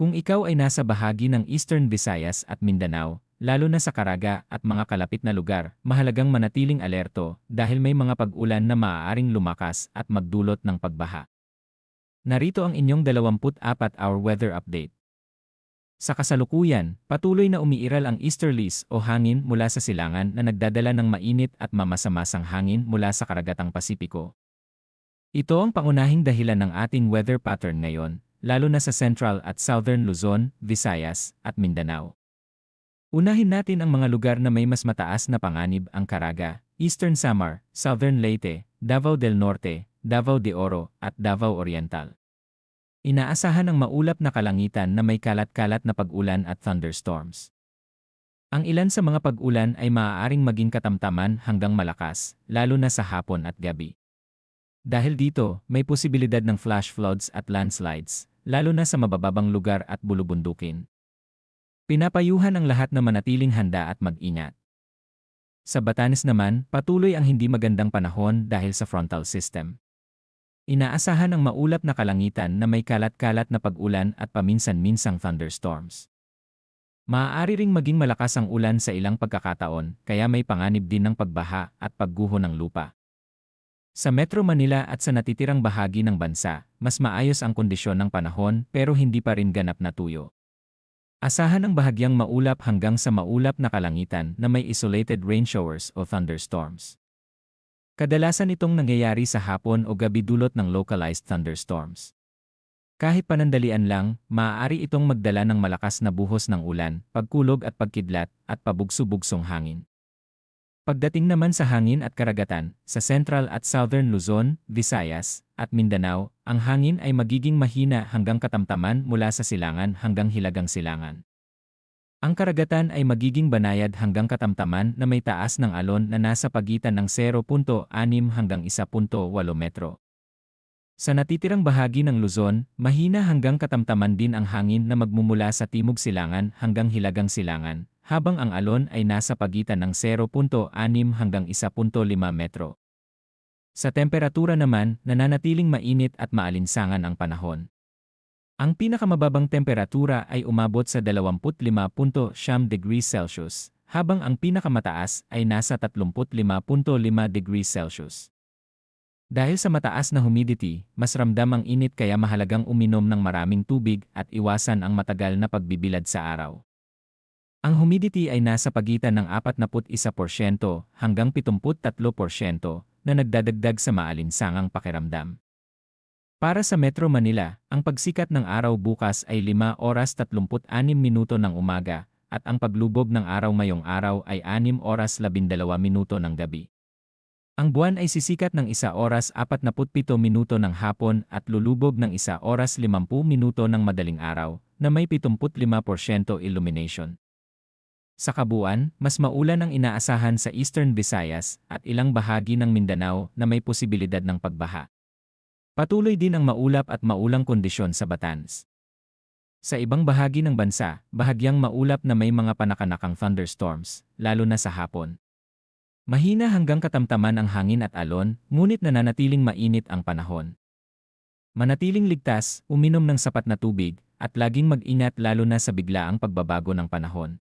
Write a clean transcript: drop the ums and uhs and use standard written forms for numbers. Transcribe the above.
Kung ikaw ay nasa bahagi ng Eastern Visayas at Mindanao, lalo na sa Caraga at mga kalapit na lugar, mahalagang manatiling alerto dahil may mga pag-ulan na maaaring lumakas at magdulot ng pagbaha. Narito ang inyong 24-hour weather update. Sa kasalukuyan, patuloy na umiiral ang easterlies o hangin mula sa silangan na nagdadala ng mainit at mamasa-masang hangin mula sa karagatang Pasipiko. Ito ang pangunahing dahilan ng ating weather pattern ngayon, lalo na sa Central at Southern Luzon, Visayas, at Mindanao. Unahin natin ang mga lugar na may mas mataas na panganib: ang Caraga, Eastern Samar, Southern Leyte, Davao del Norte, Davao de Oro, at Davao Oriental. Inaasahan ang maulap na kalangitan na may kalat-kalat na pag-ulan at thunderstorms. Ang ilan sa mga pag-ulan ay maaaring maging katamtaman hanggang malakas, lalo na sa hapon at gabi. Dahil dito, may posibilidad ng flash floods at landslides, lalo na sa mabababang lugar at bulubundukin. Pinapayuhan ang lahat na manatiling handa at mag-ingat. Sa Batanes naman, patuloy ang hindi magandang panahon dahil sa frontal system. Inaasahan ang maulap na kalangitan na may kalat-kalat na pag-ulan at paminsan-minsang thunderstorms. Maaari ring maging malakas ang ulan sa ilang pagkakataon, kaya may panganib din ng pagbaha at pagguho ng lupa. Sa Metro Manila at sa natitirang bahagi ng bansa, mas maayos ang kondisyon ng panahon pero hindi pa rin ganap na tuyo. Asahan ang bahagyang maulap hanggang sa maulap na kalangitan na may isolated rain showers o thunderstorms. Kadalasan itong nangyayari sa hapon o gabi dulot ng localized thunderstorms. Kahit panandalian lang, maaari itong magdala ng malakas na buhos ng ulan, pagkulog at pagkidlat, at pabugso-bugsong hangin. Pagdating naman sa hangin at karagatan, sa Central at Southern Luzon, Visayas, at Mindanao, ang hangin ay magiging mahina hanggang katamtaman mula sa silangan hanggang hilagang silangan. Ang karagatan ay magiging banayad hanggang katamtaman na may taas ng alon na nasa pagitan ng 0.6 hanggang 1.8 metro. Sa natitirang bahagi ng Luzon, mahina hanggang katamtaman din ang hangin na magmumula sa timog silangan hanggang hilagang silangan, habang ang alon ay nasa pagitan ng 0.6 hanggang 1.5 metro. Sa temperatura naman, nananatiling mainit at maalinsangan ang panahon. Ang pinakamababang temperatura ay umabot sa 25.5 degrees Celsius, habang ang pinakamataas ay nasa 35.5 degrees Celsius. Dahil sa mataas na humidity, mas ramdam ang init kaya mahalagang uminom ng maraming tubig at iwasan ang matagal na pagbibilad sa araw. Ang humidity ay nasa pagitan ng 41% hanggang 73% na nagdadagdag sa maalinsangang pakiramdam. Para sa Metro Manila, ang pagsikat ng araw bukas ay 5:36 ng umaga at ang paglubog ng araw ngayong araw ay 6:12 ng gabi. Ang buwan ay sisikat ng 1:47 ng hapon at lulubog ng 1:50 ng madaling araw na may 75% illumination. Sa kabuuan, mas maulan ang inaasahan sa Eastern Visayas at ilang bahagi ng Mindanao na may posibilidad ng pagbaha. Patuloy din ang maulap at maulang kondisyon sa Batanes. Sa ibang bahagi ng bansa, bahagyang maulap na may mga panakanakang thunderstorms, lalo na sa hapon. Mahina hanggang katamtaman ang hangin at alon, ngunit nananatiling mainit ang panahon. Manatiling ligtas, uminom ng sapat na tubig, at laging mag-ingat lalo na sa biglaang pagbabago ng panahon.